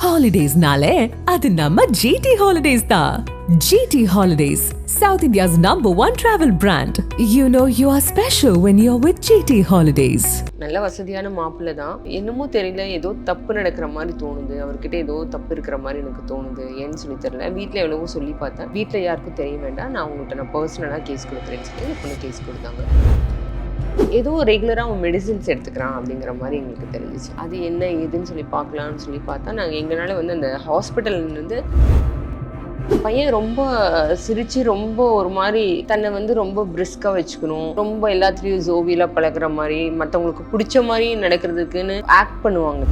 Holidays-nale, adu namma GT Holidays da. GT Holidays, South India's #1 travel brand. You know you are special when you're with GT Holidays. நல்ல வசதியான மாப்பிள்ளை தான். என்னமோ தெரியல, ஏதோ தப்பு நடக்கிற மாதிரி தோணுது. அவர்கிட்ட ஏதோ தப்பு இருக்கிற மாதிரி எனக்கு தோணுது. ஏன்னு சொல்லி தெரியல. வீட்டில் எவ்வளவோ சொல்லி பார்த்தேன். வீட்டில் யாருக்கும் தெரிய வேண்டாம், நான் உங்கள்கிட்ட பர்சனலாக கேஸ் கொடுக்குறேன்னு சொல்லி இந்த பொண்ணு கேஸ் கொடுத்தாங்க. ஏதோ ரெகுலராக அவன் மெடிசின்ஸ் எடுத்துக்கிறான் அப்படிங்கிற மாதிரி எங்களுக்கு தெரிஞ்சிச்சு. அது என்ன ஏதுன்னு சொல்லி பார்க்கலான்னு சொல்லி பார்த்தா நாங்கள் எங்களால் அந்த ஹாஸ்பிட்டல்லேருந்து பையன் ரொம்ப சிரிச்சு ரொம்ப ஒரு மாதிரி தன்னை ரொம்ப பிரிஸ்கா வச்சுக்கணும், ரொம்ப எல்லாத்துலேயும் ஜோவியலா பழகிற மாதிரி, மற்றவங்களுக்கு பிடிச்ச மாதிரி நடக்கிறதுக்குன்னு ஆக்ட் பண்ணுவாங்க.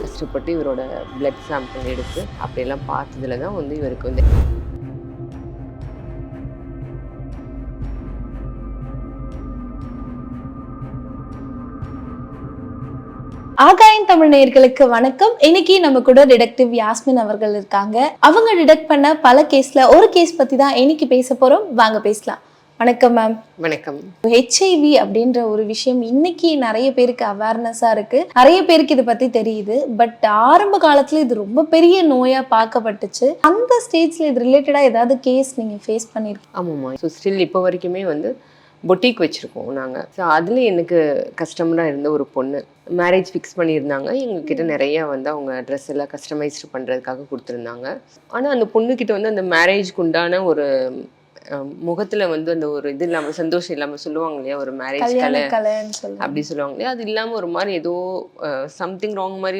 கஷ்டப்பட்டு இவரோட பிளட் சாம்பிள் எடுத்து அப்படியெல்லாம் பார்த்ததுல தான் இவருக்கு ஆகாயம் தமிழ் நேயர்களுக்கு வணக்கம். இன்னைக்கு நம்ம கூட டிடெக்டிவ் யாஸ்மின் அவர்கள் இருக்காங்க. அவங்க டிடெக்ட் பண்ண பல கேஸ்ல ஒரு கேஸ் பத்தி தான் இன்னைக்கு பேச போறோம். வாங்க பேசலாம். வணக்கம் மேம். வணக்கம். HIV அப்படின்ற ஒரு விஷயம் இன்னைக்கு நிறைய பேருக்கு அவேர்னஸா இருக்கு, நிறைய பேருக்கு இதை பத்தி தெரியுது. பட் ஆரம்ப காலத்துல இது ரொம்ப பெரிய நோயா பார்க்கப்பட்டுச்சு. அந்த ஸ்டேஜ்ல இது ரிலேட்டடா ஏதாவது கேஸ் நீங்க ஃபேஸ் பண்ணிருக்கீங்க? ஆமாம்மா. ஸோ ஸ்டில் இப்போ வரைக்குமே பொட்டிக் வச்சுருக்கோம் நாங்கள். ஸோ அதில் எனக்கு கஸ்டமராக இருந்த ஒரு பொண்ணு மேரேஜ் ஃபிக்ஸ் பண்ணியிருந்தாங்க. எங்ககிட்ட நிறையா அவங்க ட்ரெஸ் எல்லாம் கஸ்டமைஸ்டு பண்ணுறதுக்காக கொடுத்துருந்தாங்க. ஆனால் அந்த பொண்ணுக்கிட்ட அந்த மேரேஜ்க்கு உண்டான ஒரு முகத்தில் அந்த ஒரு இது இல்லாமல், சந்தோஷம் இல்லாமல் சொல்லுவாங்க இல்லையா, ஒரு மேரேஜ் கலை அப்படி சொல்லுவாங்க இல்லையா, அது இல்லாமல் ஒரு மாதிரி ஏதோ சம்திங் ராங் மாதிரி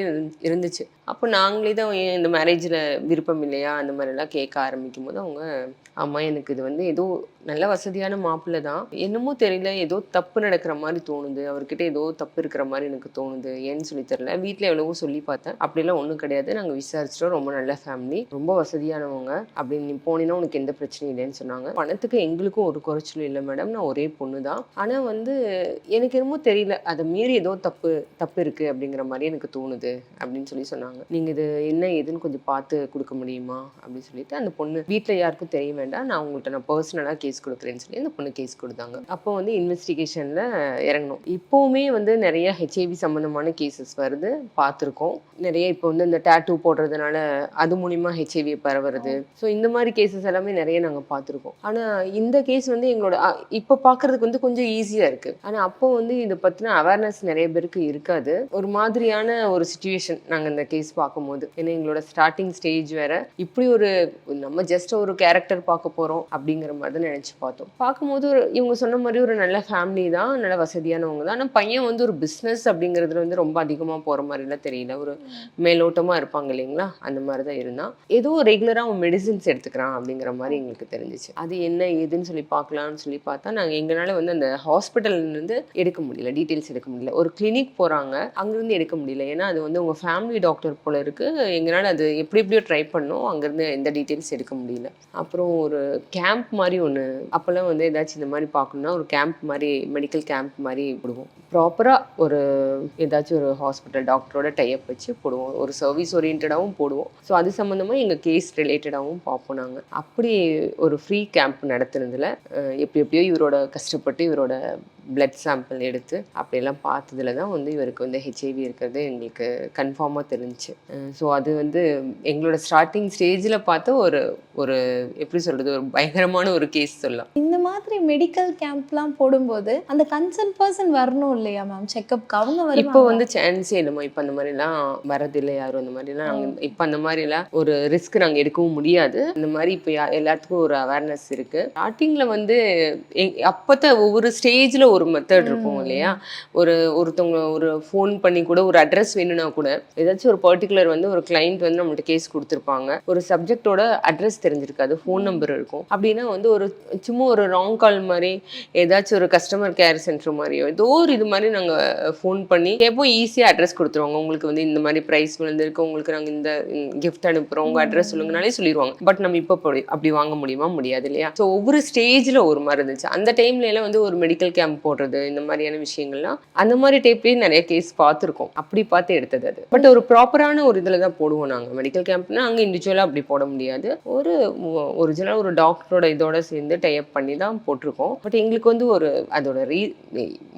இருந்துச்சு. அப்போ நாங்களே தான் இந்த மேரேஜில் விருப்பம் இல்லையா அந்த மாதிரிலாம் கேட்க ஆரம்பிக்கும் போது அவங்க, ஆமாம் எனக்கு இது ஏதோ நல்ல வசதியான மாப்பிள்ளை தான், என்னமோ தெரியல ஏதோ தப்பு நடக்கிற மாதிரி தோணுது, அவர்கிட்ட ஏதோ தப்பு இருக்கிற மாதிரி எனக்கு தோணுது, ஏன்னு சொல்லி தெரியல. வீட்டில் எவ்வளவோ சொல்லி பார்த்தேன், அப்படிலாம் ஒன்றும் கிடையாது, நாங்கள் விசாரிச்சிட்டோம், ரொம்ப நல்ல ஃபேமிலி, ரொம்ப வசதியானவங்க, அப்படின்னு நீ போனீங்கன்னா உனக்கு எந்த பிரச்சனையும் இல்லைன்னு சொன்னாங்க. பணத்துக்கு எங்களுக்கும் ஒரு குறைச்சலும் இல்லை மேடம், நான் ஒரே பொண்ணு தான். ஆனால் எனக்கு என்னமோ தெரியல, அதை மீறி ஏதோ தப்பு இருக்குது அப்படிங்கிற மாதிரி எனக்கு தோணுது அப்படின்னு சொல்லி சொன்னாங்க. நீங்கள் இது என்ன ஏதுன்னு கொஞ்சம் பார்த்து கொடுக்க முடியுமா அப்படின்னு சொல்லிட்டு அந்த பொண்ணு, வீட்டில் யாருக்கும் தெரிய வேண்டாம், நான் உங்கள்கிட்ட பர்சனலாக கேஸ் கொடுக்குறேன்னு சொல்லி அந்த பொண்ணு கேஸ் கொடுத்தாங்க. அப்போ இன்வெஸ்டிகேஷனில் இறங்கணும். இப்போவுமே நிறைய HIV சம்மந்தமான கேசஸ் வருது, பார்த்துருக்கோம் நிறைய. இப்போ இந்த டேட்டூ போடுறதுனால அது மூலிமா HIV பரவுறது. ஸோ இந்த மாதிரி கேசஸ் எல்லாமே நிறைய நாங்கள் பார்த்துருக்கோம். ஆனால் இந்த கேஸ் எங்களோட இப்போ பார்க்குறதுக்கு கொஞ்சம் ஈஸியாக இருக்குது. ஆனால் அப்போ இதை பற்றின அவேர்னஸ் நிறைய பேருக்கு இருக்காது. ஒரு மாதிரியான ஒரு சிச்சுவேஷன் நாங்கள் இந்த கேஸ் பார்க்கும்போது, ஏன்னா எங்களோட ஸ்டார்டிங் ஸ்டேஜ் வேற, இப்படி நம்ம ஜஸ்ட் ஒரு கேரக்டர் பார்க்க போகிறோம் அப்படிங்கிற மாதிரி தான் நினச்சி பார்த்தோம். பார்க்கும்போது இவங்க சொன்ன மாதிரி ஒரு நல்ல ஃபேமிலி தான், நல்ல வசதியானவங்க தான். ஆனால் பையன் ஒரு பிஸ்னஸ் அப்படிங்கிறதுல ரொம்ப அதிகமாக போகிற மாதிரிலாம் தெரியல, ஒரு மேலோட்டமாக இருப்பாங்க இல்லைங்களா, அந்த மாதிரி தான் இருந்தான். ஏதோ ரெகுலராக அவன் மெடிசின்ஸ் எடுத்துக்கிறான் அப்படிங்கிற மாதிரி எங்களுக்கு தெரிஞ்சிச்சு. அது என்ன ஏதுன்னு சொல்லி பார்க்கலான்னு சொல்லி பார்த்தா நாங்கள் எங்களால் அந்த ஹாஸ்பிட்டல்லேருந்து எடுக்க முடியல, டீட்டெயில்ஸ் எடுக்க முடியல. ஒரு கிளினிக் போகிறாங்க, அங்கேருந்து எடுக்க முடியல, ஏன்னா அது உங்கள் ஃபேமிலி டாக்டர் போல இருக்குது. எங்களால் அது எப்படியோ ட்ரை பண்ணோம், அங்கேருந்து எந்த டீட்டெயில்ஸ் எடுக்க முடியல. அப்புறம் ஒரு கேம்ப் மாதிரி ஒன்று, அப்போல்லாம் ஏதாச்சும் இந்த மாதிரி பார்க்கணுன்னா ஒரு கேம்ப் மாதிரி, மெடிக்கல் கேம்ப் மாதிரி போடுவோம். ப்ராப்பராக ஏதாச்சும் ஒரு ஹாஸ்பிட்டல் டாக்டரோட டைப் வச்சு போடுவோம், ஒரு சர்வீஸ் ஓரியன்டாகவும் போடுவோம். ஸோ அது சம்மந்தமாக எங்கள் கேஸ் ரிலேட்டடாகவும் பார்ப்போம் நாங்கள். அப்படி ஒரு ஃப்ரீ கேம்ப் நடத்துனதில் எப்படியோ இவரோட கஷ்டப்பட்டு இவரோட பிளட் சாம்பிள் எடுத்து அப்படியெல்லாம் பார்த்ததுல தான் இவருக்கு HIV இருக்கிறது எங்களுக்கு கன்ஃபார்மாக தெரிஞ்சிச்சு. ஸோ அது எங்களோட ஸ்டார்டிங் ஸ்டேஜில் பார்த்த ஒரு எப்படி சொல்கிறது, ஒரு பயங்கரமான ஒரு கேஸ் சொல்லலாம். இந்த மாதிரி மெடிக்கல் கேம்ப்லாம் போடும்போது அந்த கன்சர்ன் பர்சன் வரணும் இல்லையா மேம் செக்அப்க்கு? அவங்க இப்போ சான்ஸே இல்லைம்மா, இப்போ அந்த மாதிரிலாம் வரதில்லை யாரும். அந்த மாதிரிலாம் நாங்கள் இப்போ அந்த மாதிரிலாம் ஒரு ரிஸ்க் நாங்கள் எடுக்கவும் முடியாது. அந்த மாதிரி இப்போ எல்லாத்துக்கும் ஒரு அவேர்னஸ் இருக்குது. ஸ்டார்டிங்கில் அப்போதான் ஒவ்வொரு ஸ்டேஜில் ஒரு மெத்தட் இருக்கும் இல்லையா. ஒருத்தவங்க ஒரு ஃபோன் பண்ணி கூட ஒரு அட்ரஸ் வேணும்னா கூட, ஏதாச்சும் ஒரு பர்டிகுலர் ஒரு கிளைண்ட் நம்மள்ட்ட கேஸ் கொடுத்துருப்பாங்க, ஒரு சப்ஜெக்டோட அட்ரஸ் தெரிஞ்சிருக்காது, ஃபோன் நம்பர் இருக்கும். அப்படின்னா சும்மா ஒரு ராங் கால் மாதிரி, ஏதாச்சும் ஒரு கஸ்டமர் கேர் சென்டர் மாதிரியோ ஏதோ ஒரு இது மாதிரி நாங்கள் ஃபோன் பண்ணி கேட்போம். ஈஸியாக அட்ரஸ் கொடுத்துருவாங்க. உங்களுக்கு இந்த மாதிரி ப்ரைஸ் விழுந்திருக்கு, உங்களுக்கு நாங்கள் இந்த கிஃப்ட் அனுப்புகிறோம், உங்கள் அட்ரஸ் சொல்லுங்கனாலே சொல்லிடுவாங்க. பட் நம்ம இப்போ அப்படி வாங்க முடியாது இல்லையா. ஸோ ஒவ்வொரு ஸ்டேஜில் ஒரு மாதிரி இருந்துச்சு. அந்த டைம்ல எல்லாம் ஒரு மெடிக்கல் கேம்ப் போடுறது, இந்த மாதிரியான விஷயங்கள்லாம் அந்த மாதிரி டைப்லேயே நிறைய கேஸ் பார்த்துருக்கோம். அப்படி பார்த்து எடுத்தது அது. பட் ஒரு ப்ராப்பரான ஒரு இதில் தான் போடுவோம் நாங்கள். மெடிக்கல் கேம்ப்னா அங்கே இண்டிவிஜுவலாக அப்படி போட முடியாது, ஒரு ஒரிஜினலாக ஒரு டாக்டரோட இதோட சேர்ந்து டைப் பண்ணி தான் போட்டிருக்கோம். பட் எங்களுக்கு ஒரு அதோட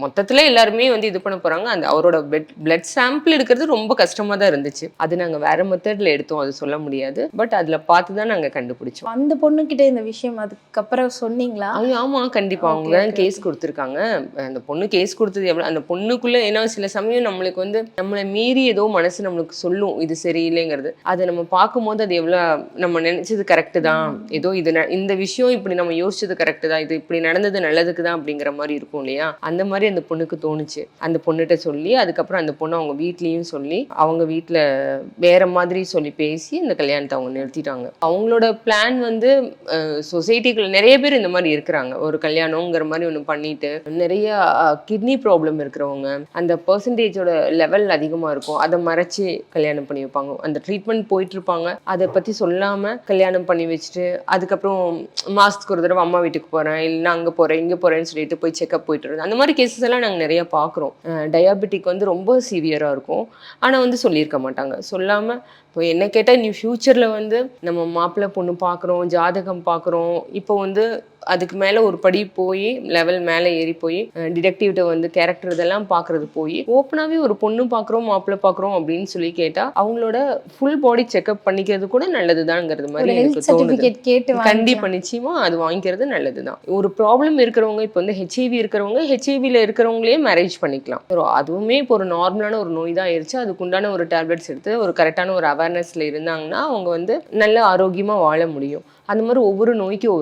மொத்தத்தில் எல்லாருமே வந்து இது பண்ண போறாங்க. அந்த அவரோட பிளட் சாம்பிள் எடுக்கிறது ரொம்ப கஷ்டமா தான் இருந்துச்சு. அது நாங்க வேற மெத்தட்ல எடுத்தோம், அது சொல்ல முடியாது. பட் அதுல பார்த்து தான் நாங்க கண்டுபிடிச்சோம். அந்த பொண்ணுகிட்ட இந்த விஷயம் அதுக்கப்புறம் சொன்னீங்களா? ஆமா கண்டிப்பா. அவங்க தான் கேஸ் கொடுத்துருக்காங்க. அந்த பொண்ணு கேஸ் கொடுத்தது எவ்வளவு, அந்த பொண்ணுக்குள்ள, ஏன்னா சில சமயம் நம்மளுக்கு வந்து நம்மளை மீறி ஏதோ மனசு நம்மளுக்கு சொல்லும் இது சரியில்லைங்கிறது. அதை நம்ம பார்க்கும்போது அது எவ்வளவு நம்ம நினைச்சது கரெக்டு தான், ஏதோ இது இந்த விஷயம் இப்படி நம்ம யோசிச்சது கரெக்டு தான், இது இப்படி நடந்தது நல்லதுக்கு தான் அப்படிங்கிற மாதிரி இருக்கும் இல்லையா. அந்த மாதிரி அந்த பொண்ணுக்கு தோணுச்சு. அந்த பொண்ணுகிட்ட சொல்லி அதுக்கப்புறம் அந்த பொண்ணு அவங்க வீட்லயும் சொல்லி அவங்க வீட்டில் வேற மாதிரி சொல்லி பேசி இந்த கல்யாணத்தை அவங்க நிறுத்திட்டாங்க. அவங்களோட பிளான் வந்து சொசைட்டிக்குள்ள நிறைய பேர் இந்த மாதிரி இருக்கிறாங்க. ஒரு கல்யாணங்கிற மாதிரி ஒன்று பண்ணிட்டு நிறைய கிட்னி ப்ராப்ளம் இருக்கிறவங்க, அந்த பர்சன்டேஜோட லெவல் அதிகமாக இருக்கும், அதை மறைச்சி கல்யாணம் பண்ணி வைப்பாங்க. அந்த ட்ரீட்மெண்ட் போயிட்டு இருப்பாங்க, அதை பற்றி சொல்லாமல் கல்யாணம் பண்ணி வச்சுட்டு அதுக்கப்புறம் மாதத்துக்கு ஒரு தடவை அம்மா வீட்டுக்கு போகிறேன், இல்லைன்னா அங்கே போகிறேன் இங்கே போகிறேன்னு சொல்லிட்டு போய் செக்அப் போயிட்டு வருது. அந்த மாதிரி கேசஸ் எல்லாம் நாங்கள் நிறைய பார்க்குறோம். டயாபெட்டிக் வந்து ரொம்ப சிவியராக இருக்கும், ஆனால் வந்து சொல்லியிருக்க மாட்டாங்க. சொல்லாமல் இப்போ என்ன கேட்டால், நீ ஃப்யூச்சரில் வந்து நம்ம மாப்பிள்ளை பொண்ணு பார்க்குறோம், ஜாதகம் பார்க்குறோம், இப்போ வந்து அதுக்கு மேலே ஒரு படி போய் லெவல் மேலே ஏறி போய் டிடெக்டிவ்கிட்ட வந்து கேரக்டர் இதெல்லாம் பார்க்குறது போய் ஓப்பனாகவே ஒரு பொண்ணு பார்க்குறோம் மாப்பிள்ளை பார்க்குறோம் அப்படின்னு சொல்லி கேட்டால் அவங்களோட ஃபுல் பாடி செக்அப் பண்ணிக்கிறது கூட நல்லதுதான்ங்கிறது மாதிரி எனக்கு தோணுது. கண்டிப்பாக நிச்சயமாக அது வாங்கிக்கிறது நல்லது தான். ஒரு ப்ராப்ளம் இருக்கிறவங்க, இப்போ வந்து ஹெச்ஐவி இருக்கிறவங்க ஹெச்ஐவியில் இருக்கிறவங்களே மேரேஜ் பண்ணிக்கலாம். அதுவுமே இப்போ ஒரு நார்மலான ஒரு நோய் தான் ஆயிடுச்சு, அதுக்குண்டான ஒரு டேப்லெட்ஸ் எடுத்து ஒரு கரெக்டான ஒரு அவேர்னஸ்ல இருந்தாங்கன்னா அவங்க வந்து நல்ல ஆரோக்கியமா வாழ முடியும். அந்த மாதிரி ஒவ்வொரு நோய்க்கும்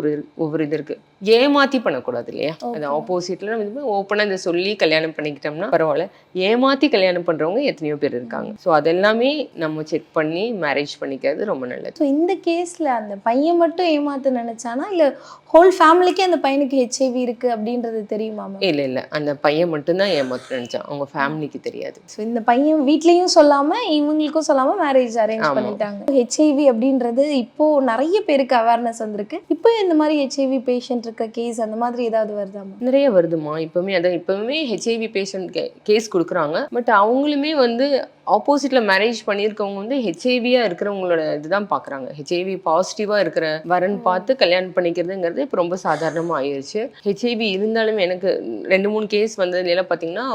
ஒவ்வொரு இது இருக்கு. ஏமாத்தி பண்ணக்கூடாது இல்லையா. அது ஆப்போசிட்ல நம்ம ஓப்பனா இதை சொல்லி கல்யாணம் பண்ணிக்கிட்டோம்னா பரவாயில்ல. ஏமாத்தி கல்யாணம் பண்றவங்க எத்தனையோ பேர் இருக்காங்க. ஸோ அதெல்லாமே நம்ம செக் பண்ணி மேரேஜ் பண்ணிக்கிறது ரொம்ப நல்லது. ஸோ இந்த கேஸ்ல அந்த பையன் மட்டும் ஏமாத்த நினைச்சானா, இல்ல ஹோல் ஃபேமிலிக்கே அந்த பையனுக்கு ஹெச்ஐவி இருக்கு அப்படின்றது தெரியுமா? இல்ல அந்த பையன் மட்டும்தான் ஏமாத்த நினைச்சான், அவங்க ஃபேமிலிக்கு தெரியாது. ஸோ இந்த பையன் வீட்லயும் சொல்லாம இவங்களுக்கும் சொல்லாம மேரேஜ் அரேஞ்ச் பண்ணிட்டாங்க. ஹெச்ஐவி அப்படின்றது இப்போ நிறைய பேருக்கு அவேர்னஸ் வந்திருக்கு. இப்போ இந்த மாதிரி ஹெச்ஐவி பேஷண்ட் இருக்க கேஸ் அந்த மாதிரி ஏதாவது வருதாமா? நிறைய வருதுமா. இப்பவுமே ஹெச்ஐவி பேஷண்ட் கேஸ் கொடுக்குறாங்க. பட் அவங்களுமே வந்து ஆப்போசிட்ல மேரேஜ் பண்ணியிருக்கவங்க வந்து ஹெச்ஐவியா இருக்கிறவங்களோட இதுதான் பார்க்குறாங்க. ஹெச்ஐவி பாசிட்டிவா இருக்கிற வரன் பார்த்து கல்யாணம் பண்ணிக்கிறதுங்கிறது இப்போ ரொம்ப சாதாரணமாக ஆயிடுச்சு. ஹெச்ஐவி இருந்தாலுமே எனக்கு 2-3 கேஸ் வந்ததுலாம் பார்த்தீங்கன்னா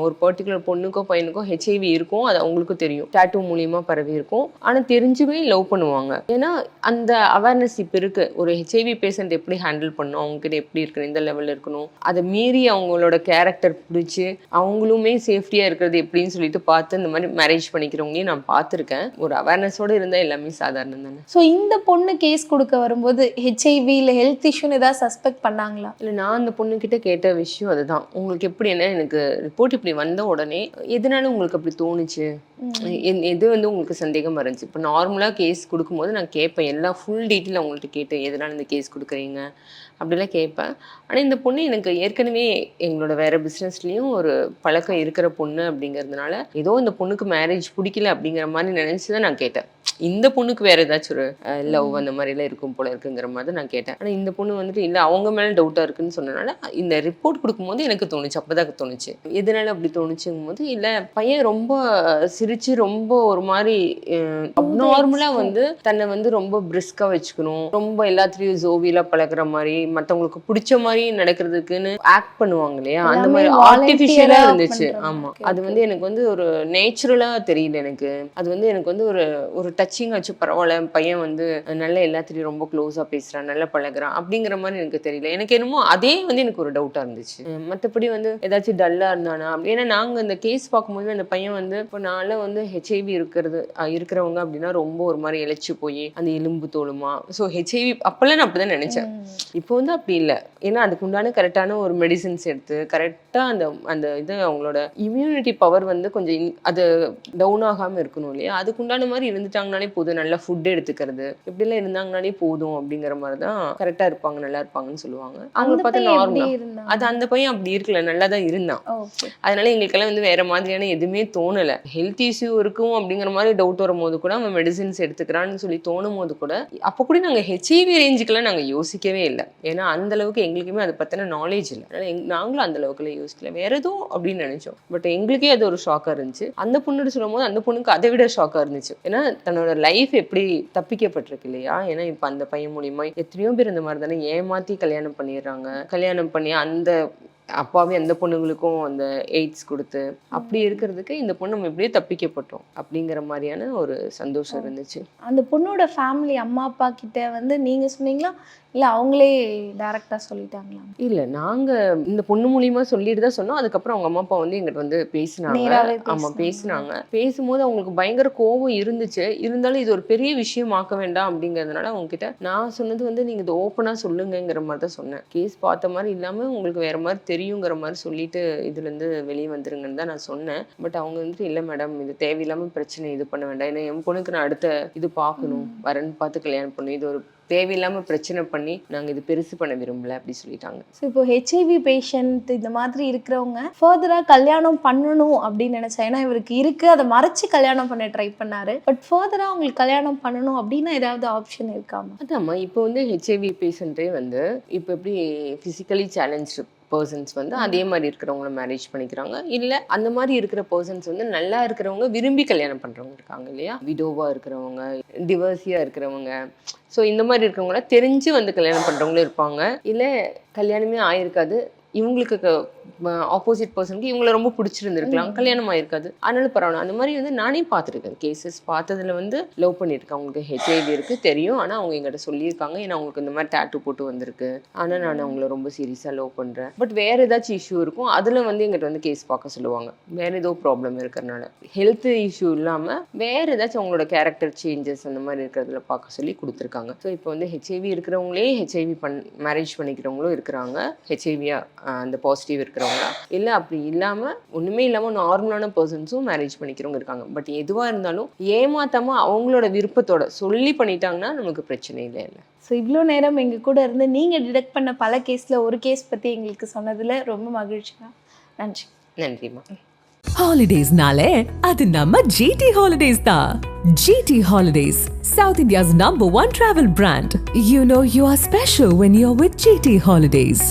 ஒரு பர்டிகுலர் பொண்ணுக்கோ பையனுக்கோ ஹெச்ஐவி இருக்கும், அது அவங்களுக்கும் தெரியும், டேட்டூ மூலியமா பரவி இருக்கும். ஆனால் தெரிஞ்சுமே லவ் பண்ணுவாங்க. ஏன்னா அந்த அவேர்னஸ் இப்போ இருக்கு. ஒரு ஹெச்ஐவி பேஷண்ட் எப்படி ஹேண்டில் பண்ணணும், அவங்ககிட்ட எப்படி இருக்கணும், இந்த லெவலில் இருக்கணும், அதை மீறி அவங்களோட கேரக்டர் பிடிச்சி அவங்களுமே சேஃப்டியாக இருக்கிறது எப்படின்னு சொல்லிட்டு பார்த்து இந்த மாதிரி மேரேஜ் பண்ணிக்கிறவங்களையும் நான் பார்த்துருக்கேன். ஒரு அவேர்னஸோட இருந்தால் எல்லாமே சாதாரணம் தானே. ஸோ இந்த பொண்ணு கேஸ் கொடுக்க வரும்போது ஹெச்ஐவி இல்லை ஹெல்த் இஷ்யூன்னு ஏதாவது சஸ்பெக்ட் பண்ணாங்களா? இல்லை, நான் அந்த பொண்ணுக்கிட்ட கேட்ட விஷயம் அதுதான். உங்களுக்கு எப்படி, என்ன எனக்கு ரிப்போர்ட் இப்படி வந்த உடனே எதனால உங்களுக்கு அப்படி தோணுச்சு, எது வந்து உங்களுக்கு சந்தேகமாக இருந்துச்சு? இப்போ நார்மலாக கேஸ் கொடுக்கும்போது நான் கேட்பேன், எல்லா ஃபுல் டீட்டெயில் அவங்கள்ட்ட கேட்டேன், எதனால இந்த கேஸ் கொடுக்குறீங்க அப்படிலாம் கேட்பேன். ஆனால் இந்த பொண்ணு எனக்கு ஏற்கனவே எங்களோட வேறு பிஸ்னஸ்லேயும் ஒரு பழக்கம் இருக்கிற பொண்ணு அப்படிங்கிறதுனால ஏதோ இந்த பொண்ணுக்கு மேரேஜ் பிடிக்கல அப்படிங்கிற மாதிரி நினச்சி தான் நான் கேட்டேன். இந்த பொண்ணுக்கு வேறு ஏதாச்சும் ஒரு லவ் அந்த மாதிரிலாம் இருக்கும் போல இருக்குங்கிற மாதிரி நான் கேட்டேன். ஆனால் இந்த பொண்ணு வந்துட்டு இல்லை, அவங்க மேலே டவுட்டாக இருக்குன்னு சொன்னனால இந்த ரிப்போர்ட் கொடுக்கும்போது எனக்கு தோணுச்சு, அப்போதான் தோணுச்சு எதனால அப்படி தோணுச்சுங்கும் போது, இல்லை பையன் ரொம்ப சிரிச்சு ரொம்ப ஒரு மாதிரி அப்நார்மலாக வந்து தன்னை வந்து ரொம்ப பிரிஸ்காக வச்சுக்கணும், ரொம்ப எல்லாத்துலேயும் ஜோவியலாக பழகிற மாதிரி, மற்றவங்களுக்கு பிடிச்ச மாதிரி நடக்கிறதுக்குன்னு ஆக்ட் பண்ணுவாங்க இல்லையா, அந்த மாதிரி ஆர்டிஃபிஷியலா இருந்துச்சு. ஆமா, அது வந்து எனக்கு வந்து ஒரு நேச்சுரலா தெரியல. எனக்கு அது வந்து எனக்கு வந்து ஒரு டச்சிங் வச்சு பரவாயில்ல, பையன் வந்து நல்லா எல்லாத்துலயும் ரொம்ப க்ளோஸா பேசுறான், நல்லா பழகுறான் அப்படிங்கிற மாதிரி எனக்கு தெரியல. எனக்கு என்னமோ அதே வந்து எனக்கு ஒரு டவுட்டா இருந்துச்சு. மற்றபடி வந்து ஏதாச்சும் டல்லா இருந்தானா அப்படி. ஏன்னா நாங்க இந்த கேஸ் பார்க்கும்போது அந்த பையன் வந்து இப்போ நான்ல வந்து ஹெச்ஐவி இருக்கிறவங்க அப்படின்னா ரொம்ப ஒரு மாதிரி இழைச்சி போய் அந்த எலும்பு தோலுமா. ஸோ ஹெச்ஐவி அப்பெல்லாம் நான் அப்படிதான் நினைச்சேன். இப்போ வந்து அப்படி இல்லை. ஏன்னா அதுக்கு உண்டான கரெக்டான ஒரு மெடிசின்ஸ் எடுத்து கரெக்டாக அந்த இது அவங்களோட இம்யூனிட்டி பவர் வந்து கொஞ்சம் அது டவுன் ஆகாமல் இருக்கணும் இல்லையா, அதுக்கு உண்டான மாதிரி இருந்துட்டாங்கனாலே போதும், நல்லா ஃபுட் எடுத்துக்கிறது இப்படிலாம் இருந்தாங்கனாலே போதும் அப்படிங்கிற மாதிரி தான் கரெக்டாக இருப்பாங்க, நல்லா இருப்பாங்கன்னு சொல்லுவாங்க. அவங்களை பார்த்து நார்மலாக அது அந்த பையன் அப்படி இருக்கல, நல்லா தான் இருந்தான். அதனால எங்களுக்கெல்லாம் வந்து வேற மாதிரியான எதுவுமே தோணலை. ஹெல்த் இஷ்யூ இருக்கும் அப்படிங்கிற மாதிரி டவுட் வரும்போது கூட அவன் மெடிசின்ஸ் எடுத்துக்கிறான்னு சொல்லி தோணும் போது கூட அப்போ கூட நாங்கள் ஹெச்ஐவி ரேஞ்சுக்கெல்லாம் நாங்கள் யோசிக்கவே இல்லை. ஏன்னா அந்த அளவுக்கு எங்களுக்குமே அதை பற்றின நாலேஜ் இல்லை. அதனால நாங்களும் அந்த அளவுக்குலாம் யோசிக்கல, வேற ஏதோ அப்படின்னு நினைச்சோம். பட் எங்களுக்கே அது ஒரு ஷாக்காக இருந்துச்சு. அந்த பொண்ணு சொல்லும் போது அந்த பொண்ணுக்கு அதை விட ஷாக்காக இருந்துச்சு. ஏன்னா தன்னோட லைஃப் எப்படி தப்பிக்கப்பட்டிருக்கு இல்லையா. ஏன்னா இப்போ அந்த பையன் மூலியமா எத்தனையோ பேர் இந்த மாதிரி தானே ஏமாத்தி கல்யாணம் பண்ணிடுறாங்க. கல்யாணம் பண்ணி அந்த அப்பாவே அந்த பொண்ணுங்களுக்கும் அந்த எய்ட்ஸ் கொடுத்து அப்படி இருக்கிறதுக்கு இந்த பொண்ணு நம்ம எப்படியே தப்பிக்கப்பட்டோம் அப்படிங்கிற மாதிரியான ஒரு சந்தோஷம் இருந்துச்சு. அந்த பொண்ணோட ஃபேமிலி அம்மா அப்பா கிட்ட வந்து நீங்க சொன்னீங்களா இல்லை அவங்களே டைரக்டா சொல்லிட்டாங்களா? இல்லை, நாங்கள் இந்த பொண்ணு மூலியமா சொல்லிட்டு தான் சொன்னோம். அதுக்கப்புறம் அவங்க அம்மா அப்பா வந்து எங்கிட்ட வந்து பேசினாங்க. நேராவே ஆமாம், பேசினாங்க. பேசும்போது அவங்களுக்கு பயங்கர கோபம் இருந்துச்சு. இருந்தாலும் இது ஒரு பெரிய விஷயம் ஆக்க வேண்டாம் அப்படிங்கிறதுனால அவங்க கிட்ட நான் சொன்னது வந்து நீங்கள் இது ஓப்பனாக சொல்லுங்கிற மாதிரி தான் சொன்னேன். கேஸ் பார்த்த மாதிரி இல்லாமல் உங்களுக்கு வேற மாதிரி தெரியுங்கிற மாதிரி சொல்லிட்டு இதுலேருந்து வெளியே வந்துருங்கன்னு தான் நான் சொன்னேன். பட் அவங்க வந்துட்டு இல்லை மேடம், இது தேவையில்லாமல் பிரச்சனை இது பண்ண வேண்டாம், ஏன்னா என் பொண்ணுக்கு நான் அடுத்த இது பார்க்கணும், வரன்னு பார்த்து கல்யாணம் பண்ணணும், இது ஒரு தேவையில்லாமல் பிரச்சனை பண்ணி நாங்கள் இது பெருசு பண்ண விரும்பல அப்படி சொல்லிட்டாங்க. ஸோ இப்போ ஹெச்ஐவி பேஷண்ட் இந்த மாதிரி இருக்கிறவங்க ஃபர்தராக கல்யாணம் பண்ணணும் அப்படின்னு நினைச்சா, ஏன்னா இவருக்கு இருக்கு, அதை மறைச்சு கல்யாணம் பண்ண ட்ரை பண்ணாரு, பட் ஃபர்தராக அவங்களுக்கு கல்யாணம் பண்ணணும் அப்படின்னா ஏதாவது ஆப்ஷன் இருக்காமா? அதாம்மா, இப்போ வந்து ஹெச்ஐவி பேஷண்ட்டே வந்து இப்போ எப்படி ஃபிசிக்கலி சேலஞ்சு பர்சன்ஸ் வந்து அதே மாதிரி இருக்கிறவங்கள மேரேஜ் பண்ணிக்கிறாங்க. இல்லை அந்த மாதிரி இருக்கிற பர்சன்ஸ் வந்து நல்லா இருக்கிறவங்க விரும்பி கல்யாணம் பண்ணுறவங்க இருக்காங்க இல்லையா, விடோவாக இருக்கிறவங்க, டிவர்ஸியாக இருக்கிறவங்க. ஸோ இந்த மாதிரி இருக்கிறவங்கள தெரிஞ்சு வந்து கல்யாணம் பண்ணுறவங்களும் இருப்பாங்க. இல்லை கல்யாணமே ஆயிருக்காது, இவங்களுக்கு ஆப்போசிட் பர்சனுக்கு இவங்களை ரொம்ப பிடிச்சிருந்துருக்கலாம், கல்யாணம் ஆயிருக்காது, அதனால பரவாயில்ல. அந்த மாதிரி வந்து நானே பார்த்துருக்கேன் கேசஸ். பார்த்ததுல வந்து லவ் பண்ணியிருக்கேன், அவங்களுக்கு ஹெச்ஐவி இருக்குது தெரியும், ஆனால் அவங்க எங்கிட்ட சொல்லியிருக்காங்க, ஏன்னா அவங்களுக்கு இந்த மாதிரி டேட்டூ போட்டு வந்திருக்கு, ஆனால் நான் அவங்கள ரொம்ப சீரியஸாக லவ் பண்ணுறேன், பட் வேறு ஏதாச்சும் இஷ்யூ இருக்கும், அதில் வந்து எங்கிட்ட வந்து கேஸ் பார்க்க சொல்லுவாங்க. வேறு ஏதோ ப்ராப்ளம் இருக்கிறனால, ஹெல்த் இஷ்யூ இல்லாமல் வேறு ஏதாச்சும் அவங்களோட கேரக்டர் சேஞ்சஸ் அந்த மாதிரி இருக்கிறதுல பார்க்க சொல்லி கொடுத்துருக்காங்க. ஸோ இப்போ வந்து ஹெச்ஐவி இருக்கிறவங்களே ஹெச்ஐவி மேரேஜ் பண்ணிக்கிறவங்களும் இருக்கிறாங்க, ஹெச்ஐவியாக அந்த பாசிட்டிவ் இருக்கிறவங்களா, இல்லை அப்படி இல்லாமல் ஒன்றுமே இல்லாமல் நார்மலான பர்சன்ஸும் மேரேஜ் பண்ணிக்கிறவங்க இருக்காங்க. பட் எதுவாக இருந்தாலும் ஏமாத்தாமல் அவங்களோட விருப்பத்தோட சொல்லி பண்ணிட்டாங்கன்னா நமக்கு பிரச்சனை இல்லை. ஸோ இவ்வளோ நேரம் எங்கள் கூட இருந்து நீங்கள் டிடெக்ட் பண்ண பல கேஸில் ஒரு கேஸ் பற்றி எங்களுக்கு சொன்னதில் ரொம்ப மகிழ்ச்சிங்க. நன்றி. நன்றிம்மா. Holidays-nale, adu namma GT Holidays da. GT Holidays, South India's #1 travel brand. You know you are special when you're with GT Holidays.